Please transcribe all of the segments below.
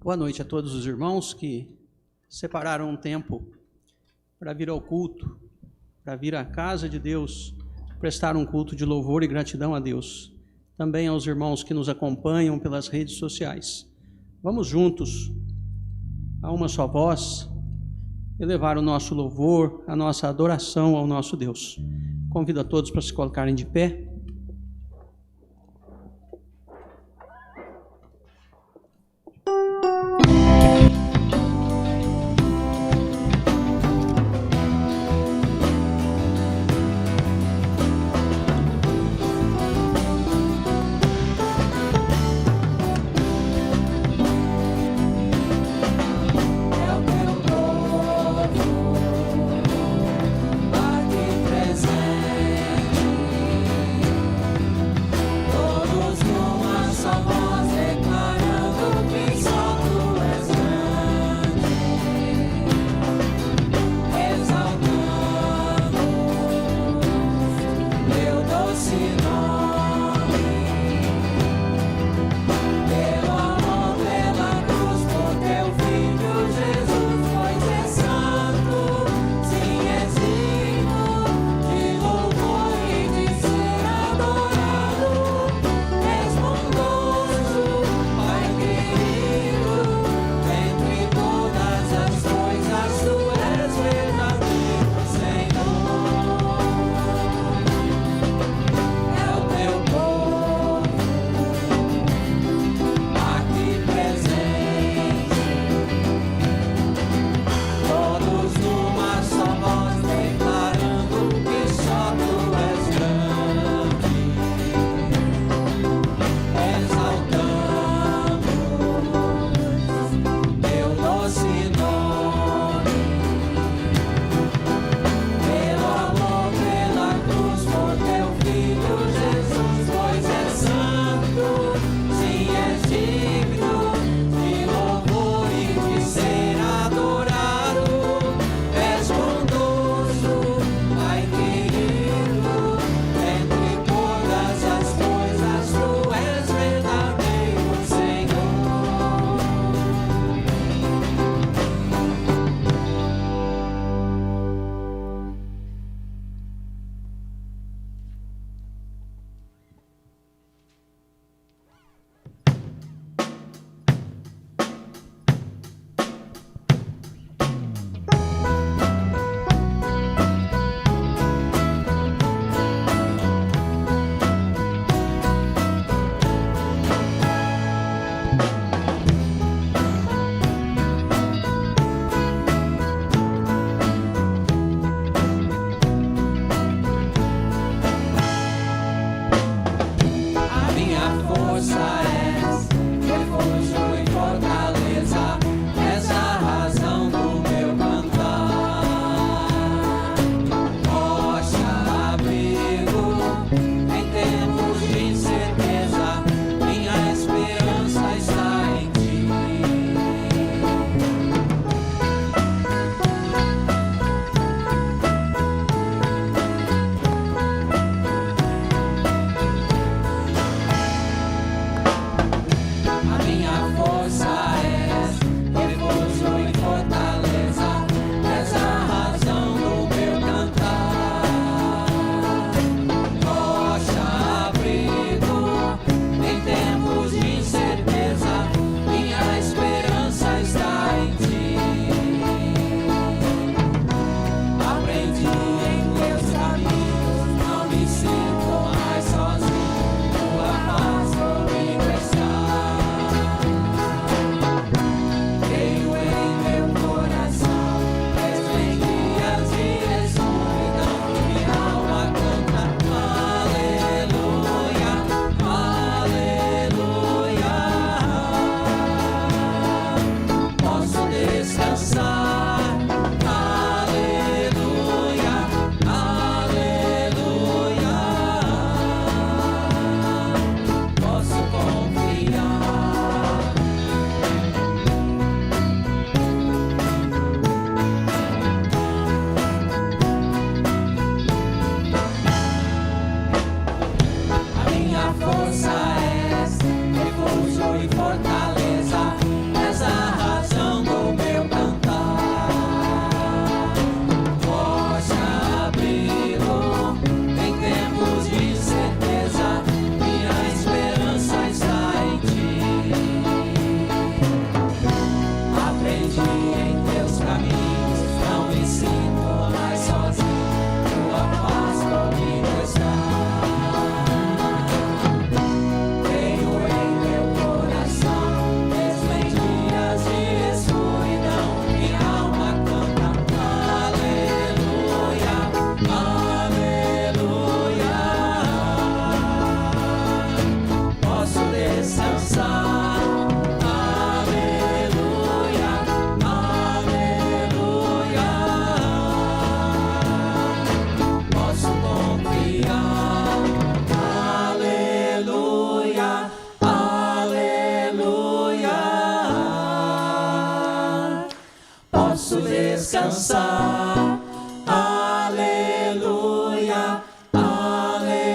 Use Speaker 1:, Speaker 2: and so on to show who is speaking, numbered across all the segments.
Speaker 1: Boa noite a todos os irmãos que separaram um tempo para vir ao culto, para vir à casa de Deus, prestar um culto de louvor e gratidão a Deus. Também aos irmãos que nos acompanham pelas redes sociais. Vamos juntos, a uma só voz, elevar o nosso louvor, a nossa adoração ao nosso Deus. Convido a todos para se colocarem de pé.
Speaker 2: descansar. Aleluia, aleluia.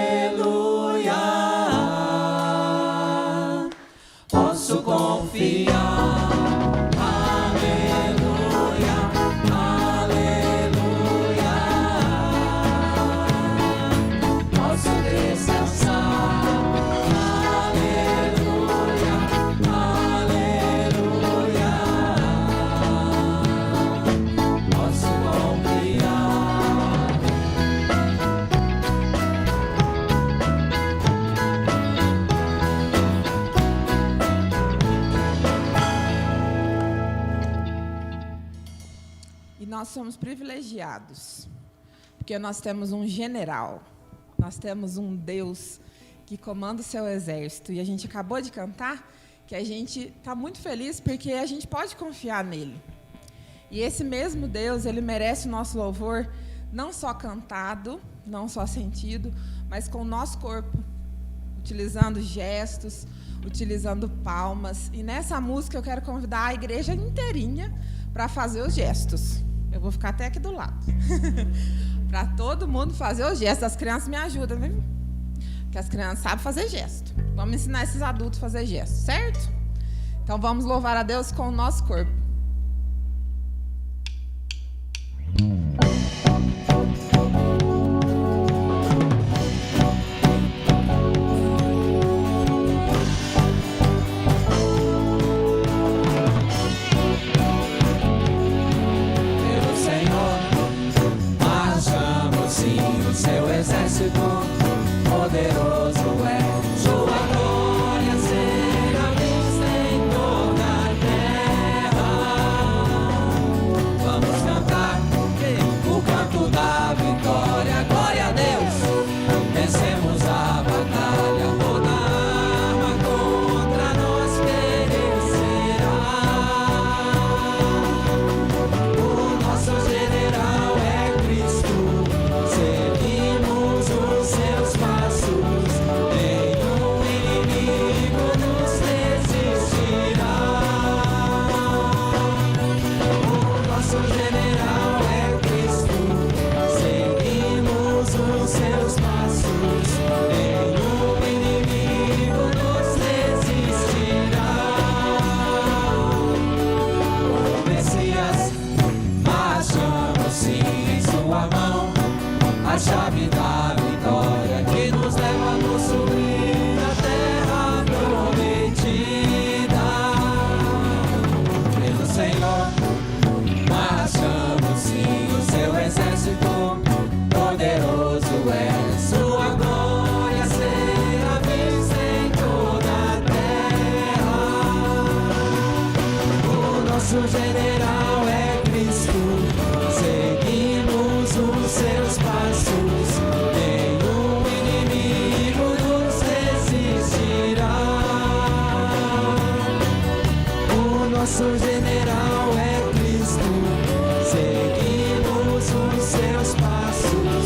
Speaker 2: Posso confiar. Aleluia, aleluia. Posso descansar. Aleluia, aleluia. Posso confiar.
Speaker 3: E nós somos privilegiados, porque nós temos um general, nós temos um Deus que comanda o seu exército. E a gente acabou de cantar que a gente está muito feliz porque a gente pode confiar nele. E esse mesmo Deus, ele merece o nosso louvor, não só cantado, não só sentido, mas com o nosso corpo, utilizando gestos, utilizando palmas. E nessa música eu quero convidar a igreja inteirinha para fazer os gestos. Eu vou ficar até aqui do lado. Para todo mundo fazer os gestos. As crianças me ajudam, viu? Porque as crianças sabem fazer gesto. Vamos ensinar esses adultos a fazer gestos, certo? Então vamos louvar a Deus com o nosso corpo.
Speaker 2: Pelo Senhor, marchamos sim, o seu exército poderoso é. Sua glória será vista em toda a terra. Vamos cantar o canto da vitória. Glória a Deus, vencemos a batalha. Toda arma contra nós perecerá. O nosso general é Cristo, seguimos os seus passos, nenhum inimigo nos resistirá. O nosso general é Cristo, seguimos os seus passos, nenhum inimigo nos resistirá. O Messias, marchamos sim em sua mão, a chave da vitória que nos leva a nos subir à terra prometida. Pelo Senhor, marchamos sim, o seu exército poderoso é. Sua glória será vista em toda a terra. O nosso general é Cristo, seguimos os seus passos, nenhum inimigo nos resistirá. O nosso general é Cristo, seguimos os seus passos,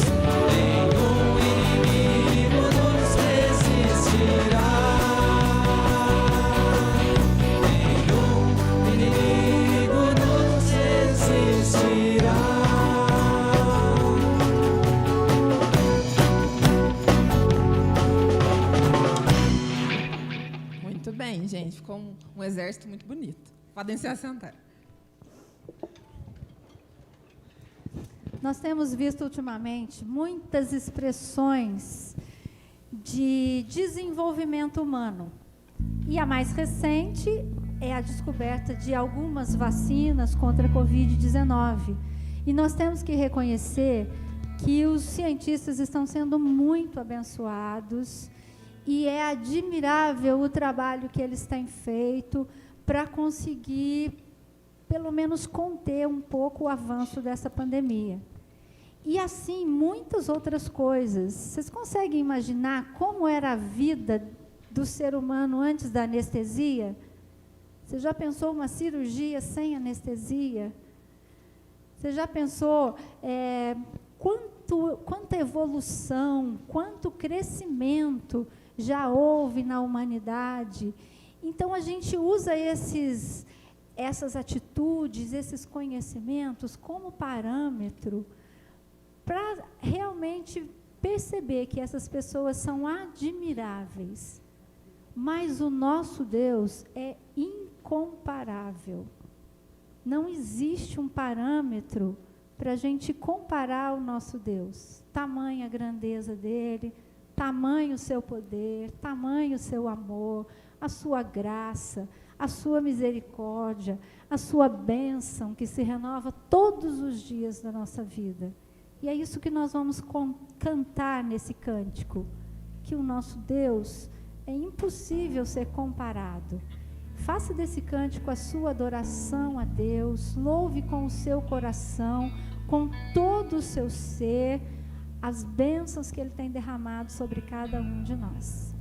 Speaker 2: nenhum inimigo nos resistirá. Nenhum inimigo nos resistirá.
Speaker 3: Muito bem, gente. Ficou um exército muito bonito. Podem se assentar.
Speaker 4: Nós temos visto ultimamente muitas expressões de desenvolvimento humano. E a mais recente é a descoberta de algumas vacinas contra a Covid-19. E nós temos que reconhecer que os cientistas estão sendo muito abençoados e é admirável o trabalho que eles têm feito para conseguir, pelo menos, conter um pouco o avanço dessa pandemia. E, assim, muitas outras coisas. Vocês conseguem imaginar como era a vida do ser humano antes da anestesia? Você já pensou uma cirurgia sem anestesia? Você já pensou quanta evolução, quanto crescimento já houve na humanidade? Então, a gente usa essas atitudes, esses conhecimentos como parâmetro para realmente perceber que essas pessoas são admiráveis. Mas o nosso Deus é incomparável. Não existe um parâmetro para a gente comparar o nosso Deus. Tamanha a grandeza dele, tamanho o seu poder, tamanho o seu amor, a sua graça, a sua misericórdia, a sua bênção que se renova todos os dias da nossa vida. E é isso que nós vamos cantar nesse cântico, que o nosso Deus é impossível ser comparado. Faça desse cântico a sua adoração a Deus, louve com o seu coração, com todo o seu ser, as bênçãos que Ele tem derramado sobre cada um de nós.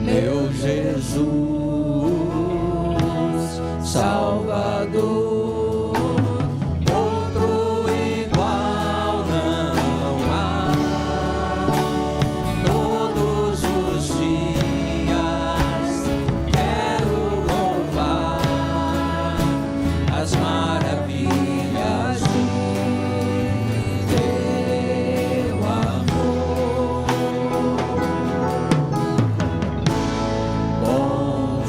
Speaker 2: Meu Jesus, Salvador, outro igual não há. Todos os dias quero louvar as maravilhas de teu amor. Bom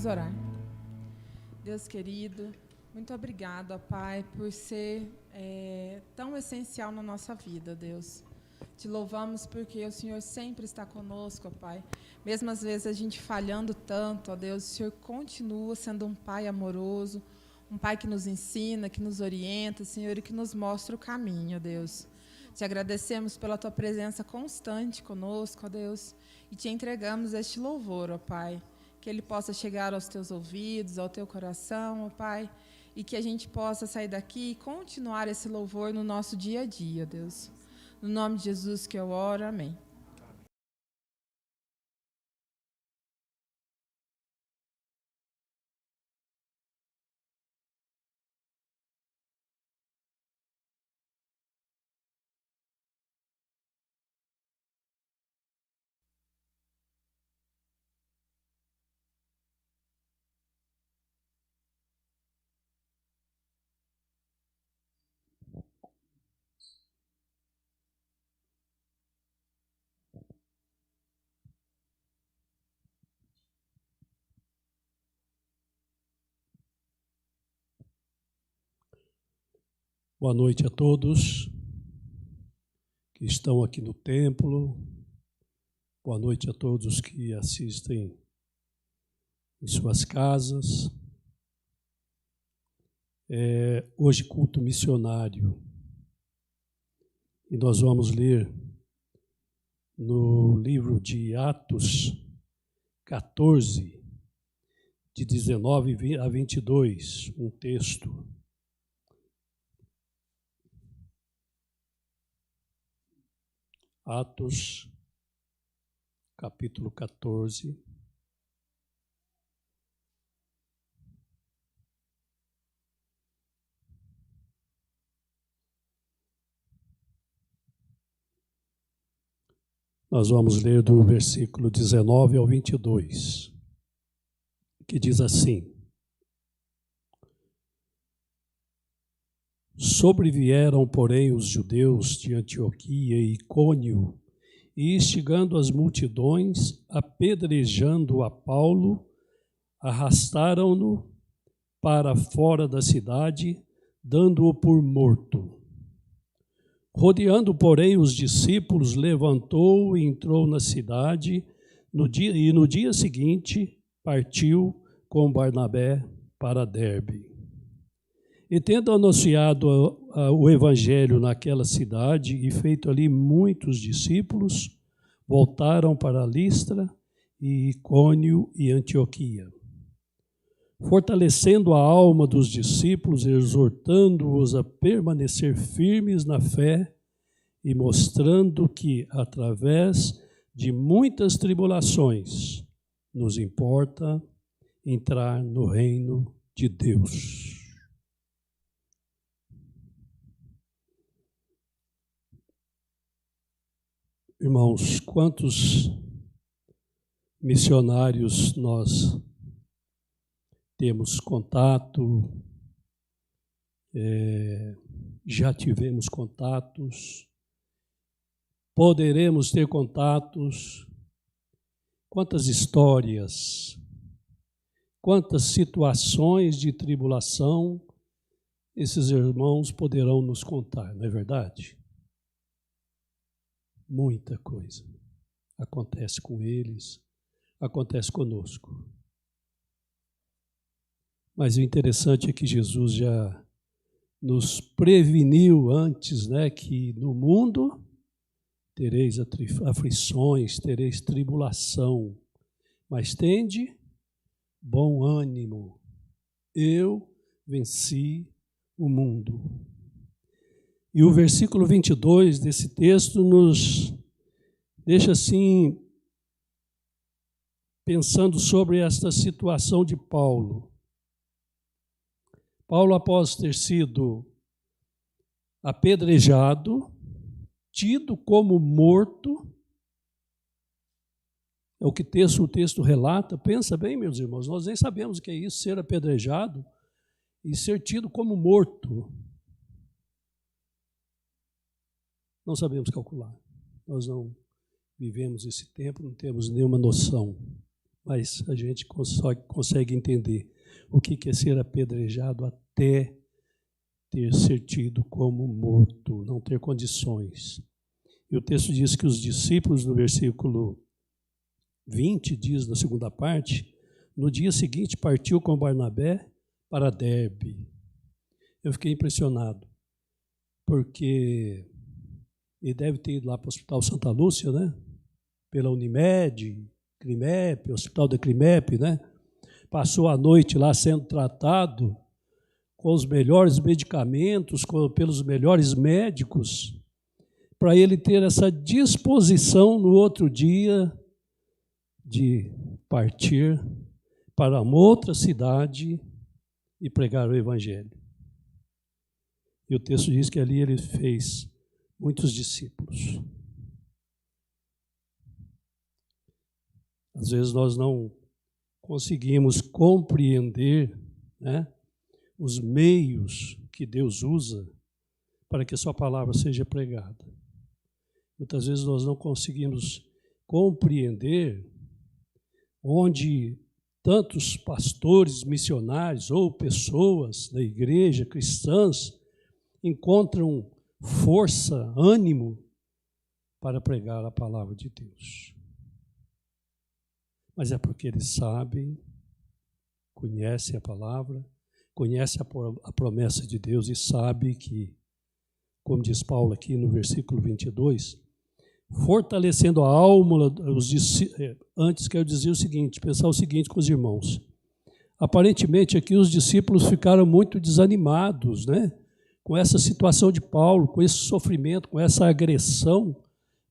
Speaker 3: orar. Deus querido, muito obrigado, ó Pai, por ser tão essencial na nossa vida, Deus. Te louvamos porque o Senhor sempre está conosco, ó Pai. Mesmo às vezes a gente falhando tanto, ó Deus, o Senhor continua sendo um Pai amoroso, um Pai que nos ensina, que nos orienta, Senhor, e que nos mostra o caminho, ó Deus. Te agradecemos pela Tua presença constante conosco, ó Deus, e Te entregamos este louvor, ó Pai. Que ele possa chegar aos Teus ouvidos, ao Teu coração, ó Pai, e que a gente possa sair daqui e continuar esse louvor no nosso dia a dia, Deus. No nome de Jesus que eu oro, amém.
Speaker 5: Boa noite a todos que estão aqui no templo. Boa noite a todos que assistem em suas casas. Hoje culto missionário. E nós vamos ler no livro de Atos 14, de 19 a 22, um texto. Atos, capítulo 14. Nós vamos ler do versículo 19 ao 22, que diz assim: Sobrevieram, porém, os judeus de Antioquia e Icônio, e instigando as multidões, apedrejando a Paulo, arrastaram-no para fora da cidade, dando-o por morto. Rodeando, porém, os discípulos, levantou e entrou na cidade, no dia seguinte partiu com Barnabé para Derbe. E tendo anunciado o evangelho naquela cidade e feito ali muitos discípulos, voltaram para Listra e Icônio e Antioquia, fortalecendo a alma dos discípulos, exortando-os a permanecer firmes na fé e mostrando que, através de muitas tribulações, nos importa entrar no reino de Deus. Irmãos, quantos missionários nós temos contato, já tivemos contatos, poderemos ter contatos, quantas histórias, quantas situações de tribulação esses irmãos poderão nos contar, não é verdade? Muita coisa acontece com eles, acontece conosco. Mas o interessante é que Jesus já nos preveniu antes, né, que no mundo tereis aflições, tereis tribulação, mas tende bom ânimo. Eu venci o mundo. E o versículo 22 desse texto nos deixa assim, pensando sobre esta situação de Paulo. Paulo, após ter sido apedrejado, tido como morto, é o que o texto relata. Pensa bem, meus irmãos, nós nem sabemos o que é isso, ser apedrejado e ser tido como morto. Não sabemos calcular. Nós não vivemos esse tempo, não temos nenhuma noção. mas a gente consegue entender o que é ser apedrejado até ser tido como morto, não ter condições. E o texto diz que os discípulos, no versículo 20, diz na segunda parte, no dia seguinte partiu com Barnabé para Derbe. Eu fiquei impressionado, porque ele deve ter ido lá para o Hospital Santa Lúcia, né? Pela Unimed, Crimep, Hospital da Crimep, né? Passou a noite lá sendo tratado com os melhores medicamentos, pelos melhores médicos, para ele ter essa disposição no outro dia de partir para uma outra cidade e pregar o Evangelho. E o texto diz que ali ele fez muitos discípulos. Às vezes nós não conseguimos compreender, né, os meios que Deus usa para que a sua palavra seja pregada. Muitas vezes nós não conseguimos compreender onde tantos pastores, missionários ou pessoas da igreja, cristãs, encontram força, ânimo para pregar a palavra de Deus. Mas é porque eles sabem, conhecem a palavra, conhecem a promessa de Deus e sabem que, como diz Paulo aqui no versículo 22, fortalecendo a alma, antes quero dizer o seguinte, pensar o seguinte com os irmãos. Aparentemente aqui os discípulos ficaram muito desanimados, né? Com essa situação de Paulo, com esse sofrimento, com essa agressão,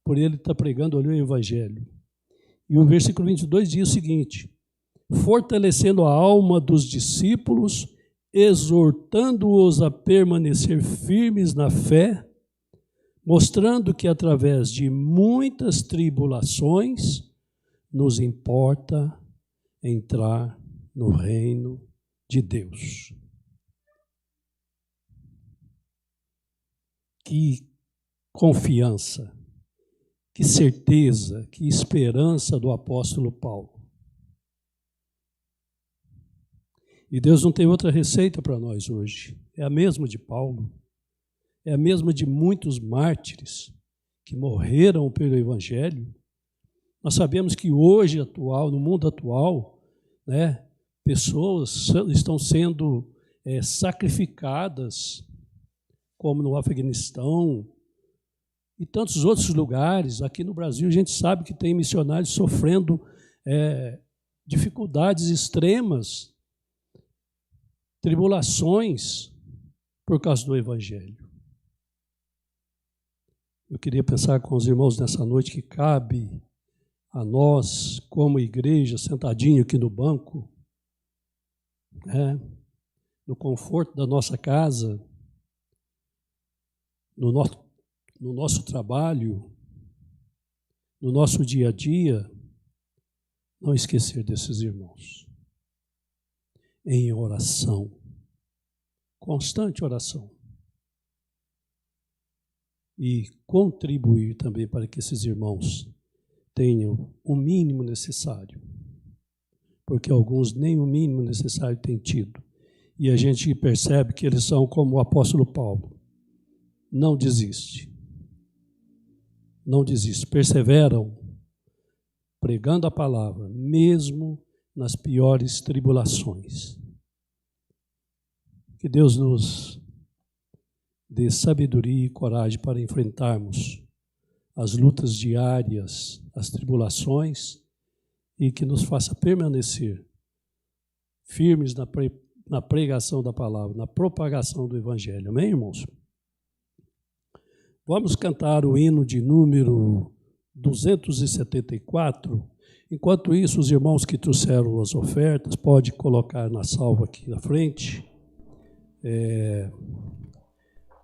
Speaker 5: por ele estar pregando ali o Evangelho. E o versículo 22 diz o seguinte, fortalecendo a alma dos discípulos, exortando-os a permanecer firmes na fé, mostrando que através de muitas tribulações nos importa entrar no reino de Deus. Que confiança, que certeza, que esperança do apóstolo Paulo. E Deus não tem outra receita para nós hoje. É a mesma de Paulo, é a mesma de muitos mártires que morreram pelo Evangelho. Nós sabemos que hoje, no mundo atual, né, pessoas estão sendo sacrificadas, como no Afeganistão e tantos outros lugares. Aqui no Brasil a gente sabe que tem missionários sofrendo dificuldades extremas, tribulações por causa do Evangelho. Eu queria pensar com os irmãos nessa noite que cabe a nós, como igreja, sentadinho aqui no banco, no conforto da nossa casa, no nosso trabalho, no nosso dia a dia, não esquecer desses irmãos. Em oração, constante oração. E contribuir também para que esses irmãos tenham o mínimo necessário. Porque alguns nem o mínimo necessário têm tido. E a gente percebe que eles são como o apóstolo Paulo. Não desiste. Não desiste. Perseveram pregando a palavra, mesmo nas piores tribulações. Que Deus nos dê sabedoria e coragem para enfrentarmos as lutas diárias, as tribulações, e que nos faça permanecer firmes na pregação da palavra, na propagação do Evangelho. Amém, irmãos? Vamos cantar o hino de número 274. Enquanto isso, os irmãos que trouxeram as ofertas, pode colocar na salva aqui na frente,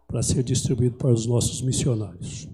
Speaker 5: para ser distribuído para os nossos missionários.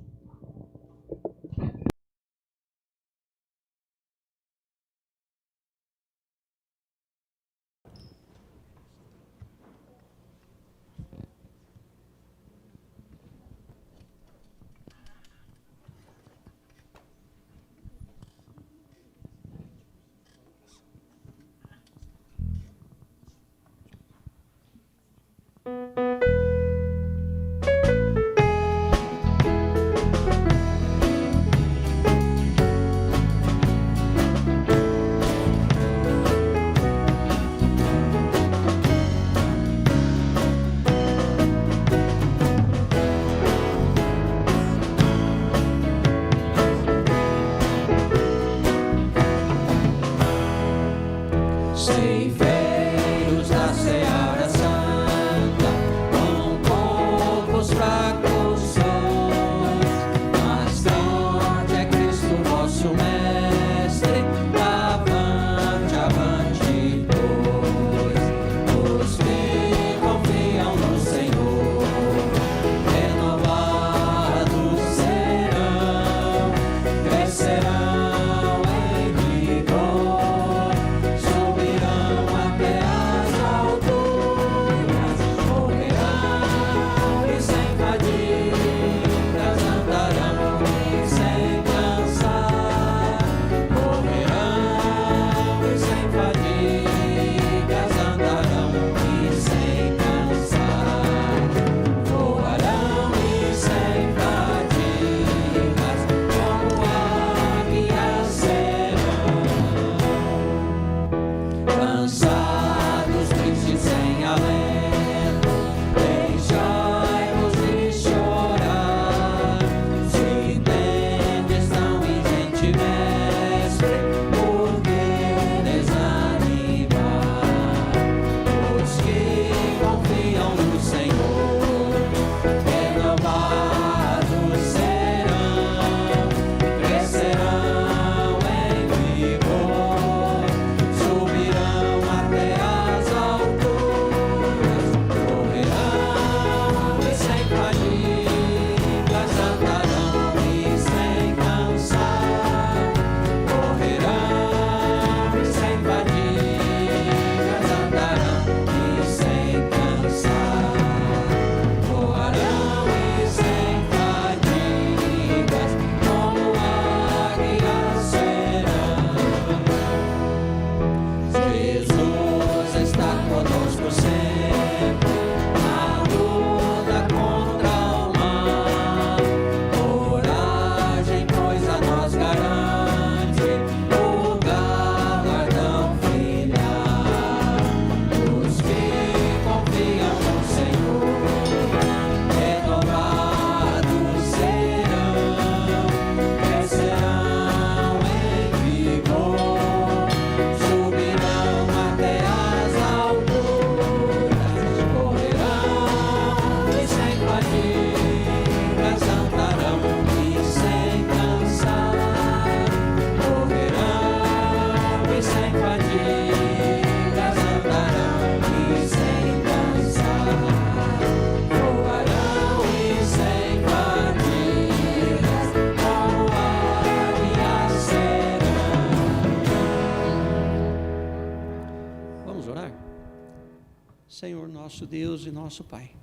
Speaker 1: nosso Deus e nosso Pai,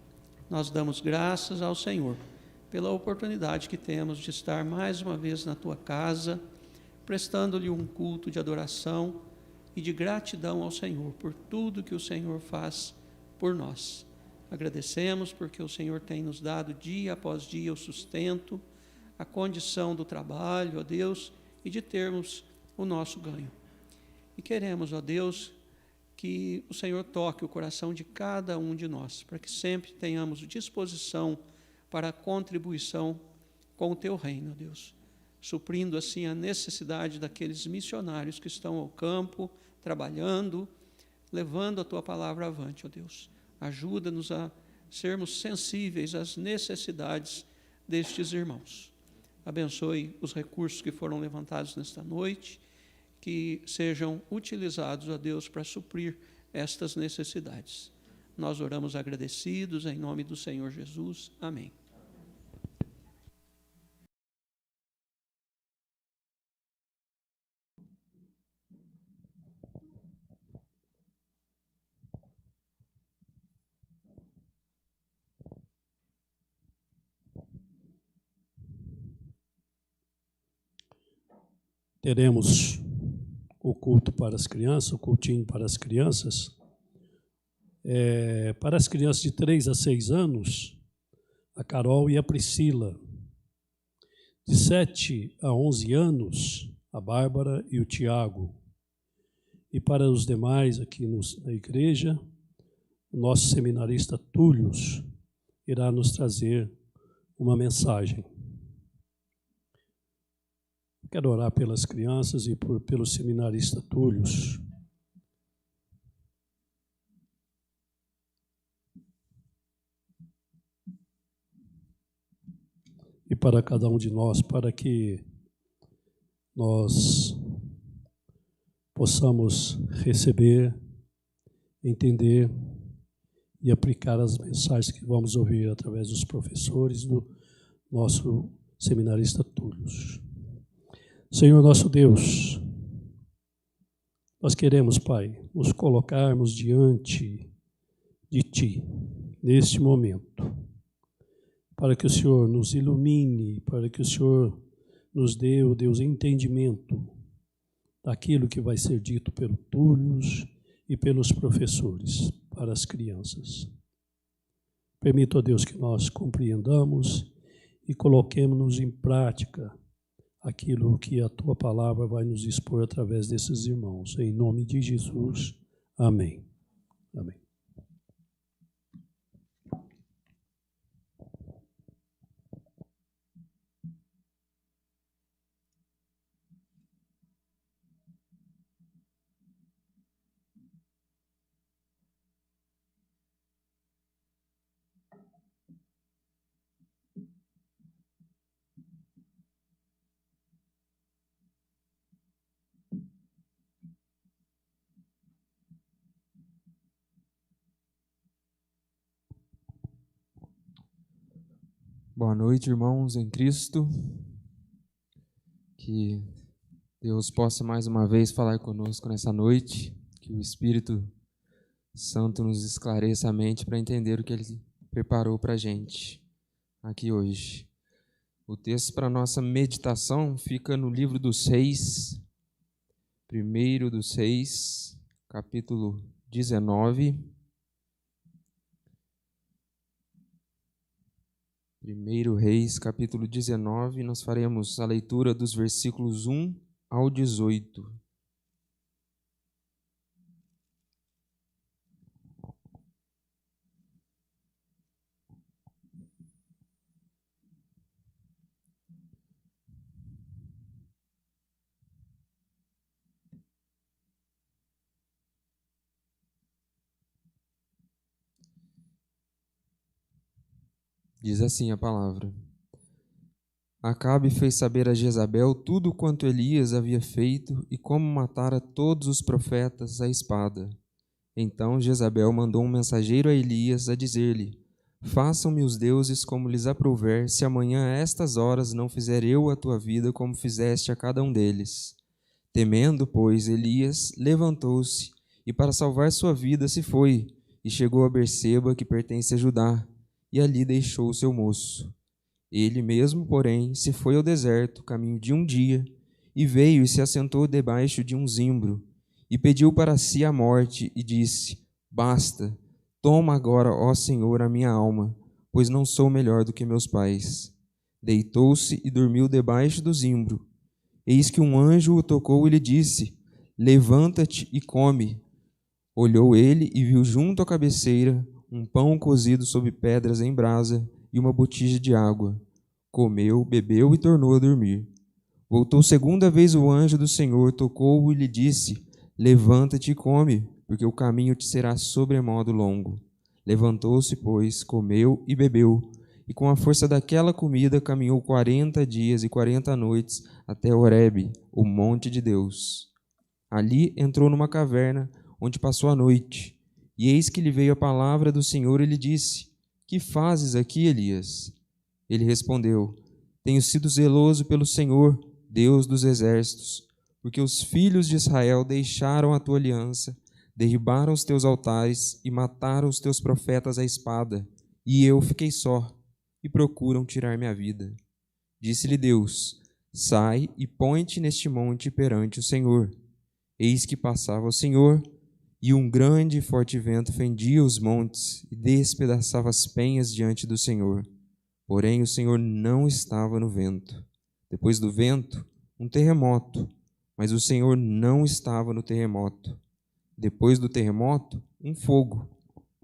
Speaker 1: nós damos graças ao Senhor pela oportunidade que temos de estar mais uma vez na Tua casa, prestando-lhe um culto de adoração e de gratidão ao Senhor por tudo que o Senhor faz por nós. Agradecemos porque o Senhor tem nos dado dia após dia o sustento, a condição do trabalho, ó Deus, e de termos o nosso ganho. E queremos, ó Deus, que o Senhor toque o coração de cada um de nós, para que sempre tenhamos disposição para a contribuição com o Teu reino, ó Deus, suprindo assim a necessidade daqueles missionários que estão ao campo, trabalhando, levando a Tua palavra avante, ó Deus. Ajuda-nos a sermos sensíveis às necessidades destes irmãos. Abençoe os recursos que foram levantados nesta noite, que sejam utilizados, ó Deus, para suprir estas necessidades. Nós oramos agradecidos em nome do Senhor Jesus. Amém.
Speaker 5: Teremos o culto para as crianças, o cultinho para as crianças. Para as crianças de 3 a 6 anos, a Carol e a Priscila. De 7 a 11 anos, a Bárbara e o Tiago. E para os demais aqui na igreja, o nosso seminarista Túlio irá nos trazer uma mensagem. Quero orar pelas crianças e pelo seminarista Túlio. E para cada um de nós, para que nós possamos receber, entender e aplicar as mensagens que vamos ouvir através dos professores do nosso seminarista Túlio. Senhor nosso Deus, nós queremos, Pai, nos colocarmos diante de Ti, neste momento, para que o Senhor nos ilumine, para que o Senhor nos dê, ó Deus, entendimento daquilo que vai ser dito pelo Túlio e pelos professores para as crianças. Permita, ó Deus, que nós compreendamos e coloquemos-nos em prática aquilo que a Tua palavra vai nos expor através desses irmãos. Em nome de Jesus. Amém. Amém.
Speaker 6: Boa noite, irmãos em Cristo. Que Deus possa mais uma vez falar conosco nessa noite, que o Espírito Santo nos esclareça a mente para entender o que Ele preparou para a gente aqui hoje. O texto para a nossa meditação fica no livro dos Reis, 1º dos Reis, capítulo 19. 1 Reis, capítulo 19, nós faremos a leitura dos versículos 1 ao 18. Diz assim a palavra: Acabe fez saber a Jezabel tudo quanto Elias havia feito e como matara todos os profetas à espada. Então Jezabel mandou um mensageiro a Elias a dizer-lhe: Façam-me os deuses como lhes aprouver, se amanhã a estas horas não fizer eu a tua vida como fizeste a cada um deles. Temendo, pois, Elias levantou-se e para salvar sua vida se foi, e chegou a Berseba, que pertence a Judá, e ali deixou o seu moço. Ele mesmo, porém, se foi ao deserto, caminho de um dia, e veio e se assentou debaixo de um zimbro, e pediu para si a morte, e disse: Basta, toma agora, ó Senhor, a minha alma, pois não sou melhor do que meus pais. Deitou-se e dormiu debaixo do zimbro. Eis que um anjo o tocou e lhe disse: Levanta-te e come. Olhou ele e viu junto à cabeceira um pão cozido sobre pedras em brasa e uma botija de água. Comeu, bebeu e tornou a dormir. Voltou segunda vez o anjo do Senhor, tocou-o e lhe disse: Levanta-te e come, porque o caminho te será sobremodo longo. Levantou-se, pois, comeu e bebeu, e com a força daquela comida caminhou 40 dias e 40 noites até Horebe, o monte de Deus. Ali entrou numa caverna, onde passou a noite. E eis que lhe veio a palavra do Senhor e lhe disse: Que fazes aqui, Elias? Ele respondeu: Tenho sido zeloso pelo Senhor, Deus dos exércitos, porque os filhos de Israel deixaram a tua aliança, derribaram os teus altares e mataram os teus profetas à espada, e eu fiquei só, e procuram tirar minha vida. Disse-lhe Deus: Sai e põe-te neste monte perante o Senhor. Eis que passava o Senhor, e um grande e forte vento fendia os montes e despedaçava as penhas diante do Senhor. Porém, o Senhor não estava no vento. Depois do vento, um terremoto, mas o Senhor não estava no terremoto. Depois do terremoto, um fogo,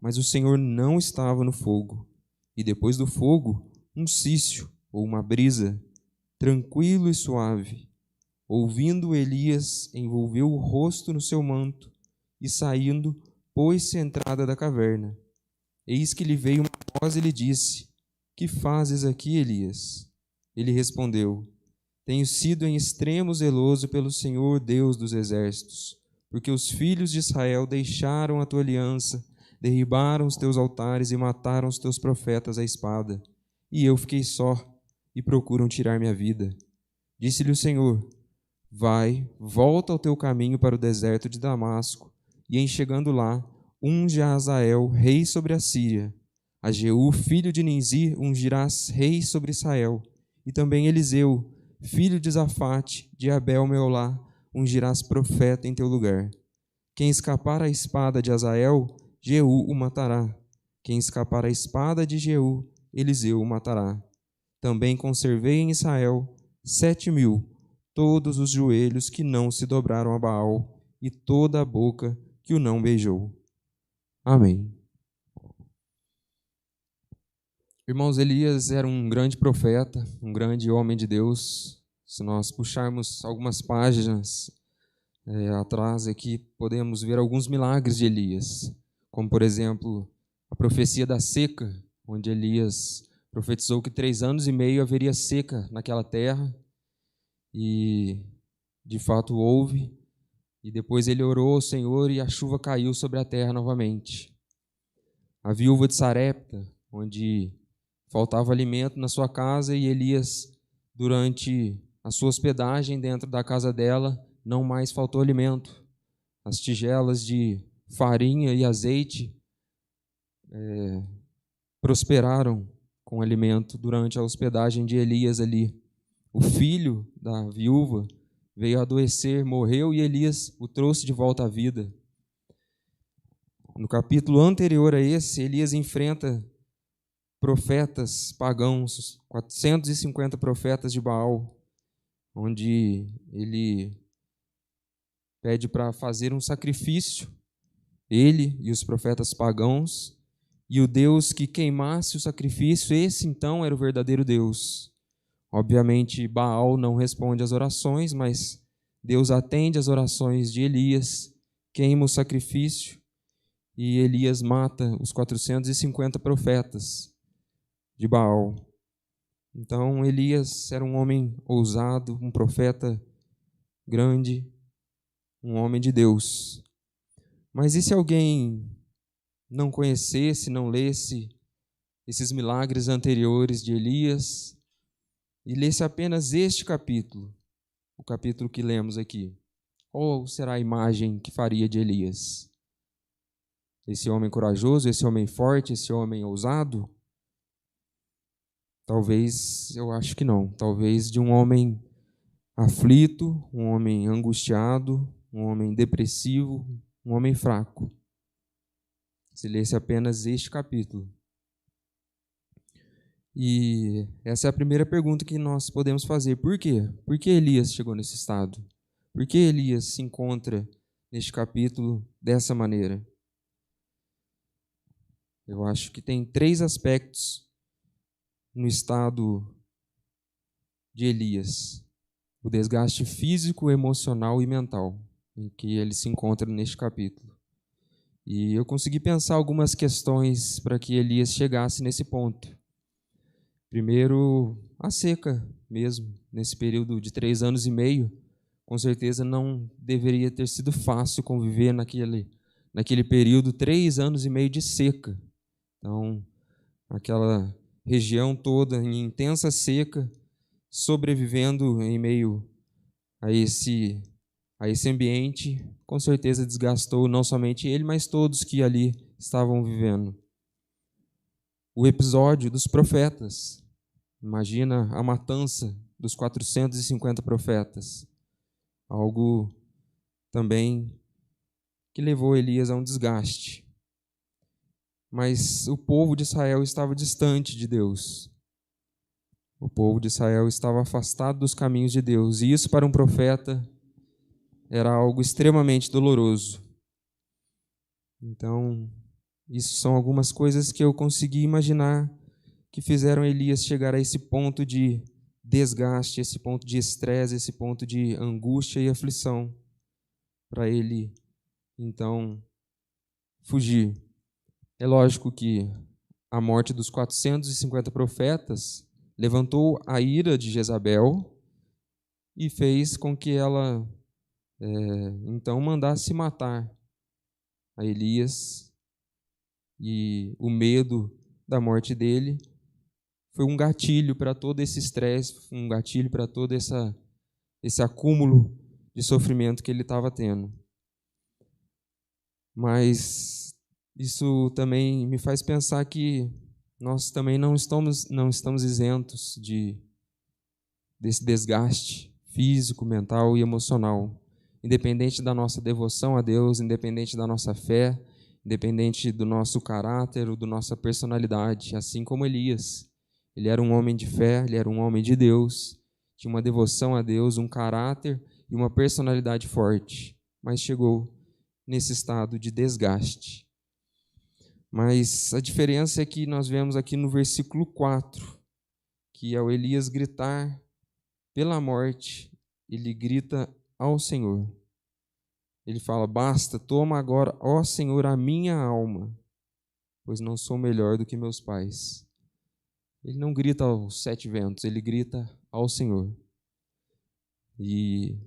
Speaker 6: mas o Senhor não estava no fogo. E depois do fogo, um cício, ou uma brisa, tranquilo e suave. Ouvindo, Elias envolveu o rosto no seu manto e, saindo, pôs-se à entrada da caverna. Eis que lhe veio uma voz e lhe disse: Que fazes aqui, Elias? Ele respondeu: Tenho sido em extremo zeloso pelo Senhor, Deus dos exércitos, porque os filhos de Israel deixaram a tua aliança, derribaram os teus altares e mataram os teus profetas à espada. E eu fiquei só, e procuram tirar minha vida. Disse-lhe o Senhor: Vai, volta ao teu caminho para o deserto de Damasco, e em chegando lá, unge a Azael, rei sobre a Síria. A Jeú, filho de Ninzi, ungirás rei sobre Israel. E também Eliseu, filho de Zafate, de Abel-Meolá, ungirás profeta em teu lugar. Quem escapar à espada de Azael, Jeú o matará. Quem escapar à espada de Jeú, Eliseu o matará. Também conservei em Israel 7.000, todos os joelhos que não se dobraram a Baal, e toda a boca que o não beijou. Amém. Irmãos, Elias era um grande profeta, um grande homem de Deus. Se nós puxarmos algumas páginas atrás aqui, podemos ver alguns milagres de Elias, como, por exemplo, a profecia da seca, onde Elias profetizou que 3 anos e meio haveria seca naquela terra, e de fato houve, e depois ele orou ao Senhor e a chuva caiu sobre a terra novamente. A viúva de Sarepta, onde faltava alimento na sua casa, e Elias, durante a sua hospedagem dentro da casa dela, não mais faltou alimento. As tigelas de farinha e azeite prosperaram com alimento durante a hospedagem de Elias ali. O filho da viúva veio adoecer, morreu, e Elias o trouxe de volta à vida. No capítulo anterior a esse, Elias enfrenta profetas pagãos, 450 profetas de Baal, onde ele pede para fazer um sacrifício, ele e os profetas pagãos, e o Deus que queimasse o sacrifício, esse então era o verdadeiro Deus. Obviamente, Baal não responde às orações, mas Deus atende às orações de Elias, queima o sacrifício, e Elias mata os 450 profetas de Baal. Então, Elias era um homem ousado, um profeta grande, um homem de Deus. Mas e se alguém não conhecesse, não lesse esses milagres anteriores de Elias e lesse apenas este capítulo, o capítulo que lemos aqui? Qual será a imagem que faria de Elias? Esse homem corajoso, esse homem forte, esse homem ousado? Talvez, eu acho que não. Talvez de um homem aflito, um homem angustiado, um homem depressivo, um homem fraco. Se lesse apenas este capítulo. E essa é a primeira pergunta que nós podemos fazer. Por quê? Por que Elias chegou nesse estado? Por que Elias se encontra neste capítulo dessa maneira? Eu acho que tem 3 aspectos no estado de Elias: o desgaste físico, emocional e mental, em que ele se encontra neste capítulo. E eu consegui pensar algumas questões para que Elias chegasse nesse ponto. Primeiro, a seca mesmo, nesse período de 3 anos e meio, com certeza não deveria ter sido fácil conviver naquele período, 3 anos e meio de seca. Então, aquela região toda em intensa seca, sobrevivendo em meio a esse ambiente, com certeza desgastou não somente ele, mas todos que ali estavam vivendo. O episódio dos profetas. Imagina a matança dos 450 profetas. Algo também que levou Elias a um desgaste. Mas o povo de Israel estava distante de Deus. O povo de Israel estava afastado dos caminhos de Deus. E isso, para um profeta, era algo extremamente doloroso. Então, isso são algumas coisas que eu consegui imaginar que fizeram Elias chegar a esse ponto de desgaste, esse ponto de estresse, esse ponto de angústia e aflição, para ele, então, fugir. É lógico que a morte dos 450 profetas levantou a ira de Jezabel e fez com que ela, então, mandasse matar a Elias, e o medo da morte dele foi um gatilho para todo esse estresse, um gatilho para todo esse acúmulo de sofrimento que ele estava tendo. Mas isso também me faz pensar que nós também não estamos isentos desse desgaste físico, mental e emocional. Independente da nossa devoção a Deus, independente da nossa fé, independente do nosso caráter ou da nossa personalidade, assim como Elias. Ele era um homem de fé, ele era um homem de Deus, tinha uma devoção a Deus, um caráter e uma personalidade forte, mas chegou nesse estado de desgaste. Mas a diferença é que nós vemos aqui no versículo 4, que ao Elias gritar pela morte, ele grita ao Senhor. Ele fala: basta, toma agora, ó Senhor, a minha alma, pois não sou melhor do que meus pais. Ele não grita aos 7 ventos, ele grita ao Senhor. E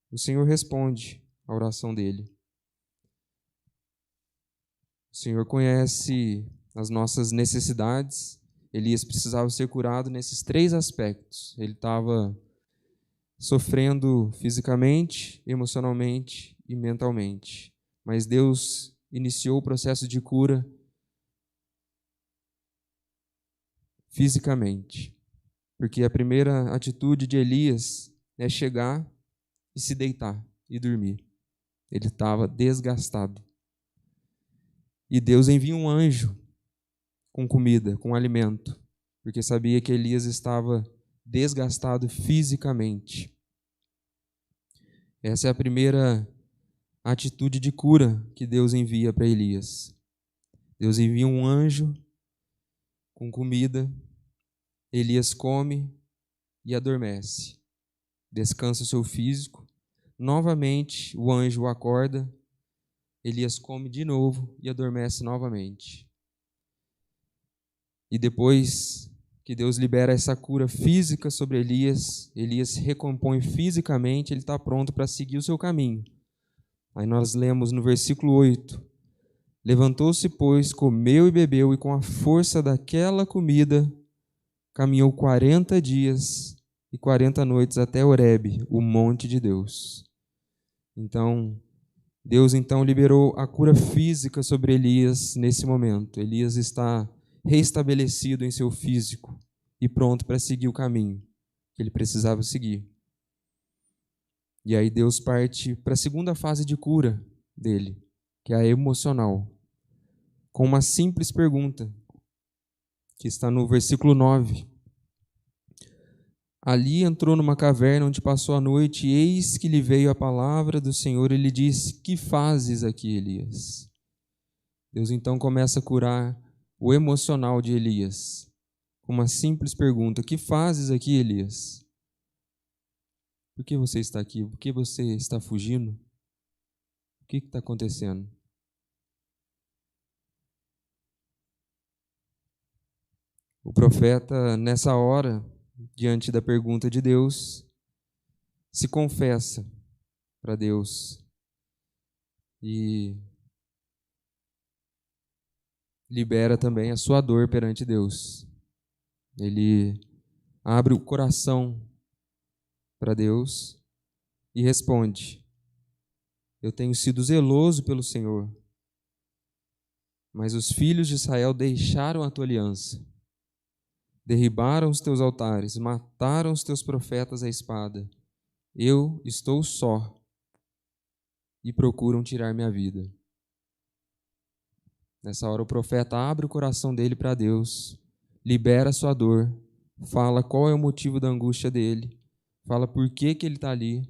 Speaker 6: o Senhor responde à oração dele. O Senhor conhece as nossas necessidades. Elias precisava ser curado nesses 3 aspectos. Ele estava sofrendo fisicamente, emocionalmente e mentalmente. Mas Deus iniciou o processo de cura fisicamente, porque a primeira atitude de Elias é chegar e se deitar e dormir. Ele estava desgastado. E Deus envia um anjo com comida, com alimento, porque sabia que Elias estava desgastado fisicamente. Essa é a primeira atitude de cura que Deus envia para Elias. Deus envia um anjo com comida, Elias come e adormece. Descansa o seu físico. Novamente o anjo o acorda, Elias come de novo e adormece novamente. E depois que Deus libera essa cura física sobre Elias, Elias se recompõe fisicamente, ele está pronto para seguir o seu caminho. Aí nós lemos no versículo 8: levantou-se, pois, comeu e bebeu, e com a força daquela comida caminhou 40 dias e 40 noites até Horebe, o monte de Deus. Então, Deus então liberou a cura física sobre Elias nesse momento. Elias está reestabelecido em seu físico e pronto para seguir o caminho que ele precisava seguir. E aí Deus parte para a segunda fase de cura dele, que é a emocional, com uma simples pergunta, que está no versículo 9. Ali entrou numa caverna onde passou a noite, e eis que lhe veio a palavra do Senhor e lhe disse: que fazes aqui, Elias? Deus então começa a curar o emocional de Elias, com uma simples pergunta: que fazes aqui, Elias? Por que você está aqui? Por que você está fugindo? O que está acontecendo? O profeta, nessa hora, diante da pergunta de Deus, se confessa para Deus e libera também a sua dor perante Deus. Ele abre o coração para Deus e responde: eu tenho sido zeloso pelo Senhor, mas os filhos de Israel deixaram a tua aliança, derribaram os teus altares, mataram os teus profetas à espada. Eu estou só e procuram tirar minha vida. Nessa hora o profeta abre o coração dele para Deus, libera a sua dor, fala qual é o motivo da angústia dele, fala por que ele está ali,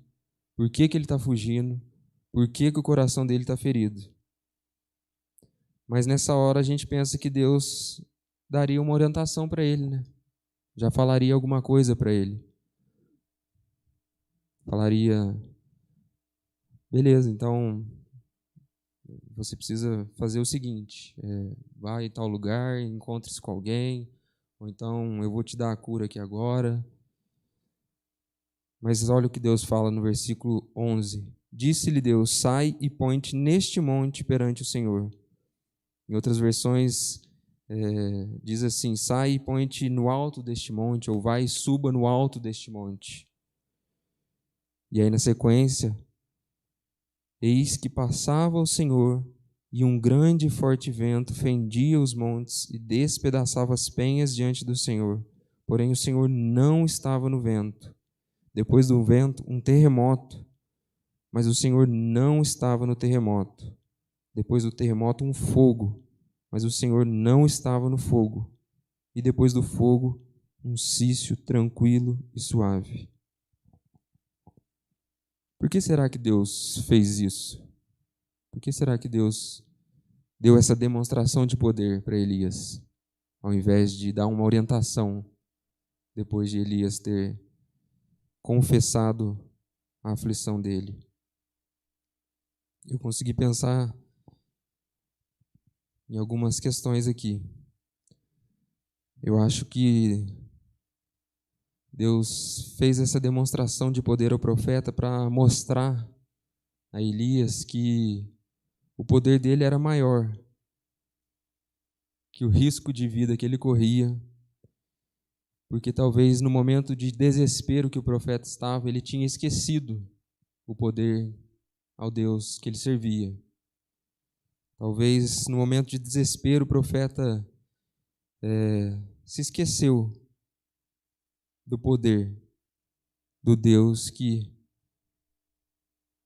Speaker 6: por que ele está fugindo, por que o coração dele está ferido. Mas nessa hora a gente pensa que Deus daria uma orientação para ele, né? Já falaria alguma coisa para ele. Falaria: beleza, então você precisa fazer o seguinte, vai em tal lugar, encontre-se com alguém, ou então eu vou te dar a cura aqui agora. Mas olha o que Deus fala no versículo 11. Disse-lhe Deus: sai e põe-te neste monte perante o Senhor. Em outras versões diz assim: sai e põe-te no alto deste monte, ou vai e suba no alto deste monte. E aí na sequência: eis que passava o Senhor, e um grande e forte vento fendia os montes e despedaçava as penhas diante do Senhor. Porém o Senhor não estava no vento. Depois do vento, um terremoto, mas o Senhor não estava no terremoto. Depois do terremoto, um fogo, mas o Senhor não estava no fogo. E depois do fogo, um cício tranquilo e suave. Por que será que Deus fez isso? Por que será que Deus deu essa demonstração de poder para Elias, ao invés de dar uma orientação depois de Elias ter confessado a aflição dele? Eu consegui pensar em algumas questões aqui. Eu acho que Deus fez essa demonstração de poder ao profeta para mostrar a Elias que o poder dele era maior que o risco de vida que ele corria, porque talvez no momento de desespero que o profeta estava, ele tinha esquecido o poder ao Deus que ele servia. Talvez no momento de desespero o profeta se esqueceu do poder do Deus que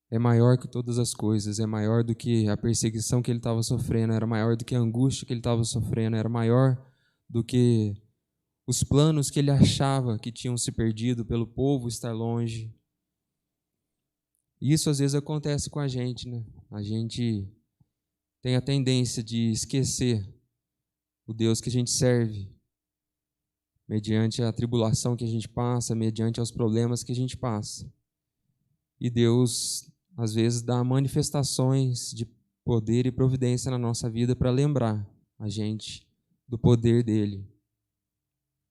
Speaker 6: é maior que todas as coisas, é maior do que a perseguição que ele estava sofrendo, era maior do que a angústia que ele estava sofrendo, era maior do que os planos que ele achava que tinham se perdido pelo povo estar longe. E isso às vezes acontece com a gente, né? A gente tem a tendência de esquecer o Deus que a gente serve, mediante a tribulação que a gente passa, mediante os problemas que a gente passa. E Deus, às vezes, dá manifestações de poder e providência na nossa vida para lembrar a gente do poder dele,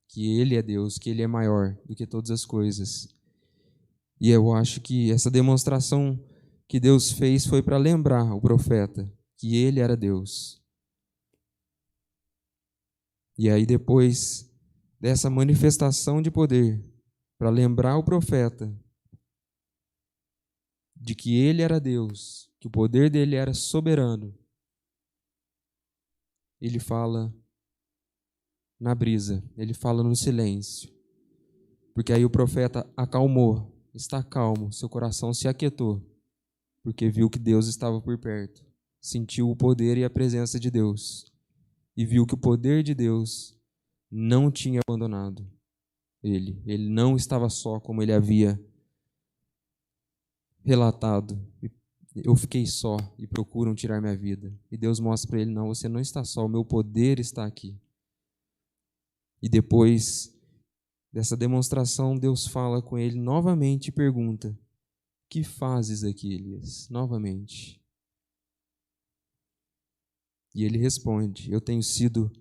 Speaker 6: que ele é Deus, que ele é maior do que todas as coisas. E eu acho que essa demonstração que Deus fez foi para lembrar o profeta que ele era Deus. E aí depois dessa manifestação de poder, para lembrar o profeta de que ele era Deus, que que o poder dele era soberano, ele fala na brisa, ele fala no silêncio. Porque aí o profeta acalmou, está calmo, seu coração se aquietou, porque viu que Deus estava por perto, sentiu o poder e a presença de Deus, e viu que o poder de Deus não tinha abandonado ele não estava só, como ele havia relatado. Eu fiquei só e procuram tirar minha vida. E Deus mostra para ele: não, você não está só, o meu poder está aqui. E depois dessa demonstração, Deus fala com ele novamente e pergunta: que fazes aqui, Elias? Novamente. E ele responde: eu tenho sido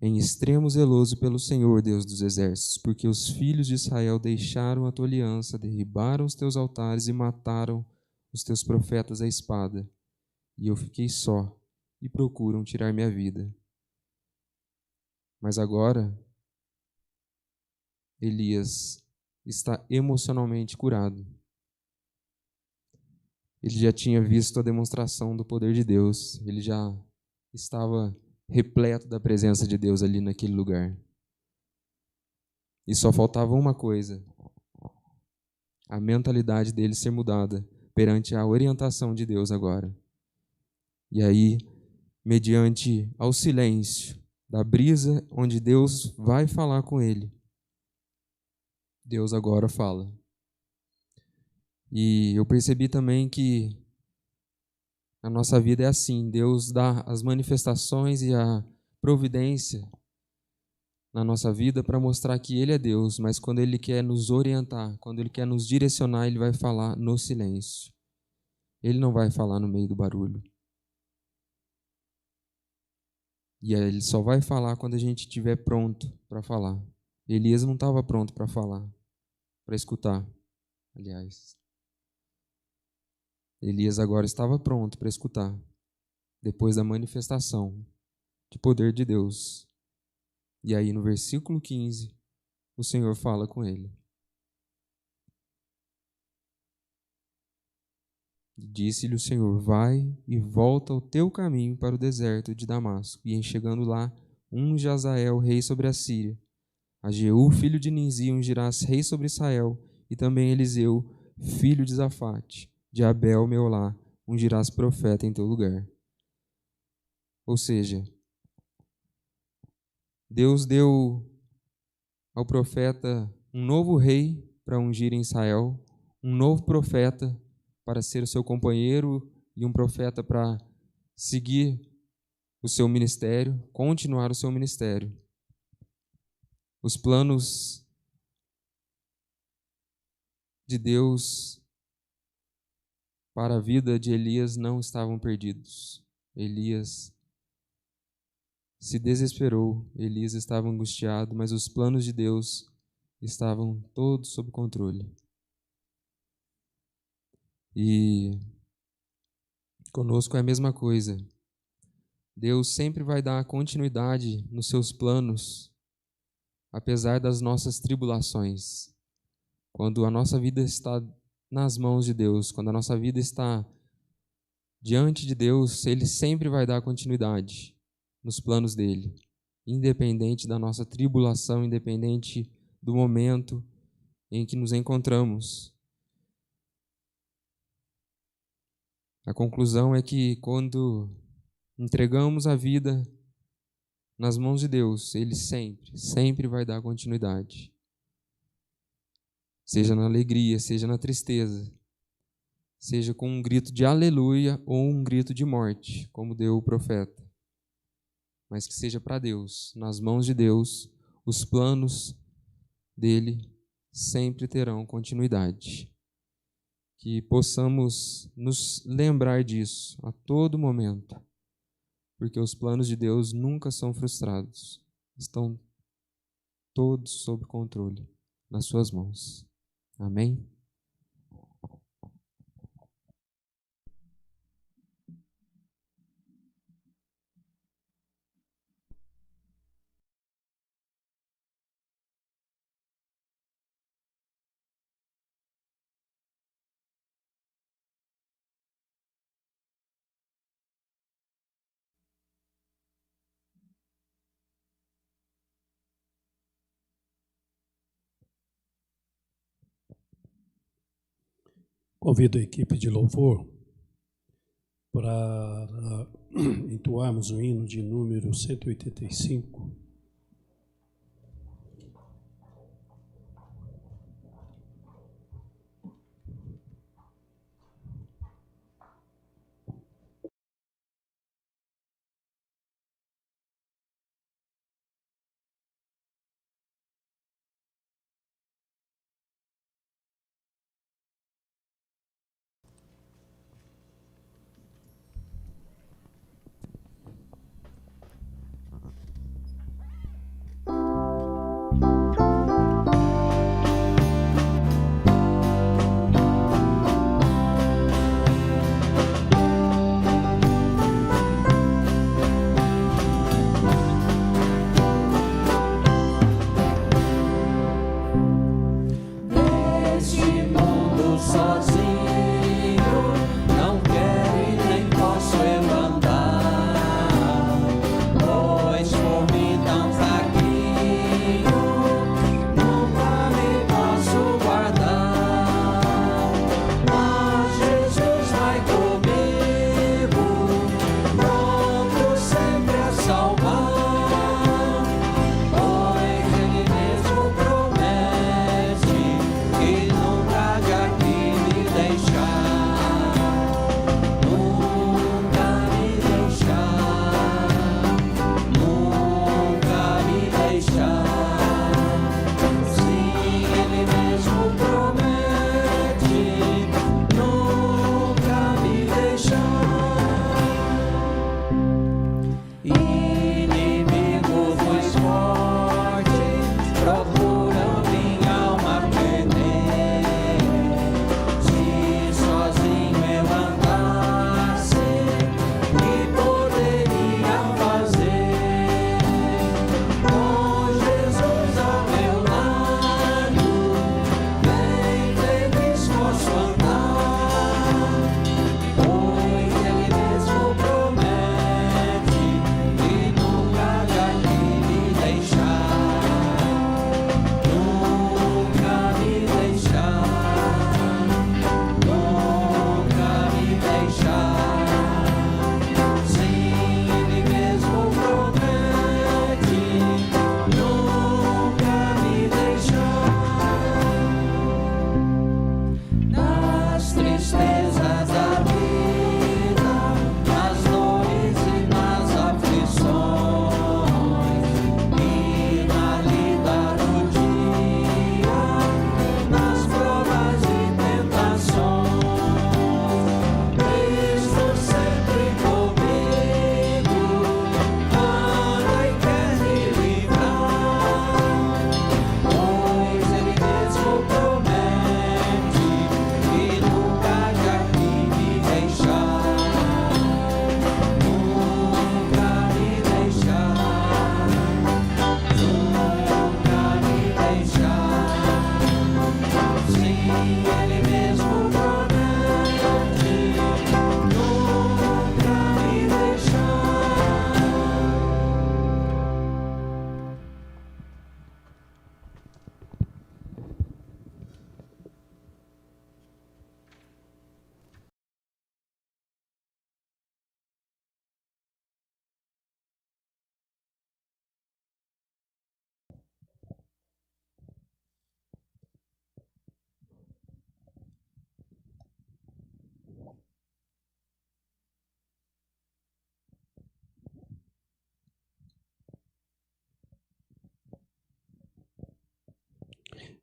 Speaker 6: em extremo zeloso pelo Senhor, Deus dos exércitos, porque os filhos de Israel deixaram a tua aliança, derribaram os teus altares e mataram os teus profetas à espada. E eu fiquei só, e procuram tirar minha vida. Mas agora, Elias está emocionalmente curado. Ele já tinha visto a demonstração do poder de Deus, ele já estava repleto da presença de Deus ali naquele lugar. E só faltava uma coisa: a mentalidade dele ser mudada perante a orientação de Deus agora. E aí, mediante ao silêncio da brisa onde Deus vai falar com ele, Deus agora fala. E eu percebi também que a nossa vida é assim: Deus dá as manifestações e a providência na nossa vida para mostrar que Ele é Deus, mas quando Ele quer nos orientar, quando Ele quer nos direcionar, Ele vai falar no silêncio. Ele não vai falar no meio do barulho. E aí Ele só vai falar quando a gente estiver pronto para falar. Elias não estava pronto para falar, para escutar, aliás. Elias agora estava pronto para escutar, depois da manifestação de poder de Deus. E aí no versículo 15, o Senhor fala com ele. Disse-lhe o Senhor: vai e volta ao teu caminho para o deserto de Damasco, e em chegando lá, unge Azael, rei sobre a Síria. A Jeú, filho de Ninzi, ungirás rei sobre Israel, e também Eliseu, filho de Zafate, de Abel Meolá, ungirás profeta em teu lugar. Ou seja, Deus deu ao profeta um novo rei para ungir em Israel, um novo profeta para ser o seu companheiro e um profeta para seguir o seu ministério, continuar o seu ministério. Os planos de Deus para a vida de Elias não estavam perdidos. Elias se desesperou, Elias estava angustiado, mas os planos de Deus estavam todos sob controle. E conosco é a mesma coisa. Deus sempre vai dar continuidade nos seus planos, apesar das nossas tribulações. Quando a nossa vida está nas mãos de Deus, quando a nossa vida está diante de Deus, Ele sempre vai dar continuidade nos planos dele, independente da nossa tribulação, independente do momento em que nos encontramos. A conclusão é que quando entregamos a vida nas mãos de Deus, Ele sempre vai dar continuidade. Seja na alegria, seja na tristeza, seja com um grito de aleluia ou um grito de morte, como deu o profeta. Mas que seja para Deus, nas mãos de Deus, os planos dele sempre terão continuidade. Que possamos nos lembrar disso a todo momento, porque os planos de Deus nunca são frustrados, estão todos sob controle, nas suas mãos. Amém?
Speaker 5: Convido a equipe de louvor para entoarmos o hino de número 185.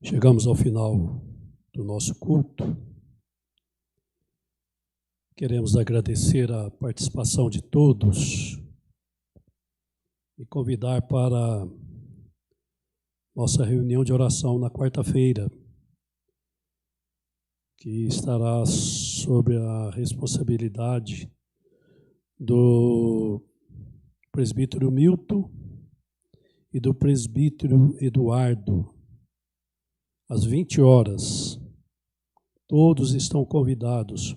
Speaker 5: Chegamos ao final do nosso culto. Queremos agradecer a participação de todos e convidar para nossa reunião de oração na quarta-feira, que estará sob a responsabilidade do presbítero Milton e do presbítero Eduardo, às 20 horas. Todos estão convidados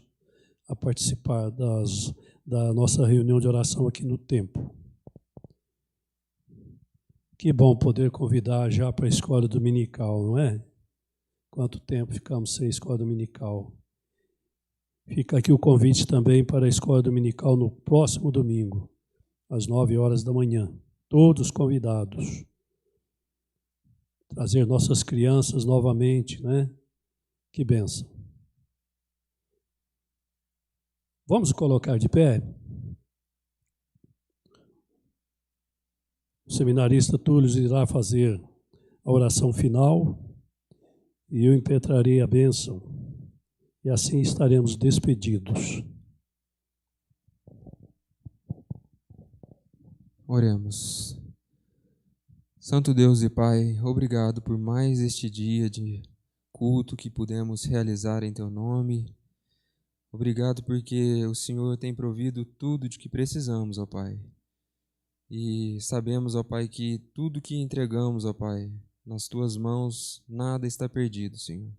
Speaker 5: a participar da nossa reunião de oração aqui no templo. Que bom poder convidar já para a escola dominical, não é? Quanto tempo ficamos sem escola dominical. Fica aqui o convite também para a escola dominical no próximo domingo, às 9 horas da manhã. Todos convidados. Trazer nossas crianças novamente, né? Que bênção. Vamos colocar de pé? O seminarista Túlio irá fazer a oração final e eu impetrarei a bênção e assim estaremos despedidos.
Speaker 6: Oremos. Santo Deus e Pai, obrigado por mais este dia de culto que pudemos realizar em Teu nome. Obrigado porque o Senhor tem provido tudo de que precisamos, ó Pai. E sabemos, ó Pai, que tudo que entregamos, ó Pai, nas Tuas mãos, nada está perdido, Senhor.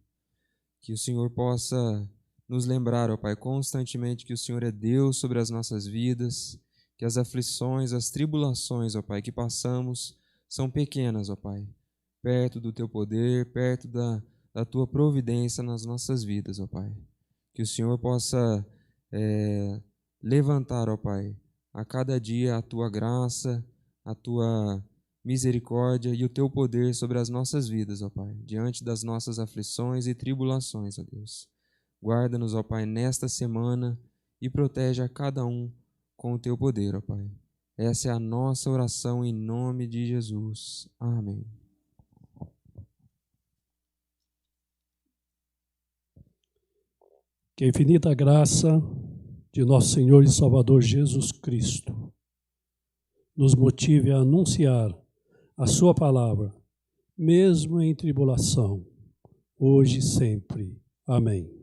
Speaker 6: Que o Senhor possa nos lembrar, ó Pai, constantemente que o Senhor é Deus sobre as nossas vidas, que as aflições, as tribulações, ó Pai, que passamos são pequenas, ó Pai, perto do Teu poder, perto da Tua providência nas nossas vidas, ó Pai. Que o Senhor possa levantar, ó Pai, a cada dia a Tua graça, a Tua misericórdia e o Teu poder sobre as nossas vidas, ó Pai, diante das nossas aflições e tribulações, ó Deus. Guarda-nos, ó Pai, nesta semana e protege a cada um com o Teu poder, ó Pai. Essa é a nossa oração em nome de Jesus. Amém.
Speaker 5: Que a infinita graça de nosso Senhor e Salvador Jesus Cristo nos motive a anunciar a sua palavra, mesmo em tribulação, hoje e sempre. Amém.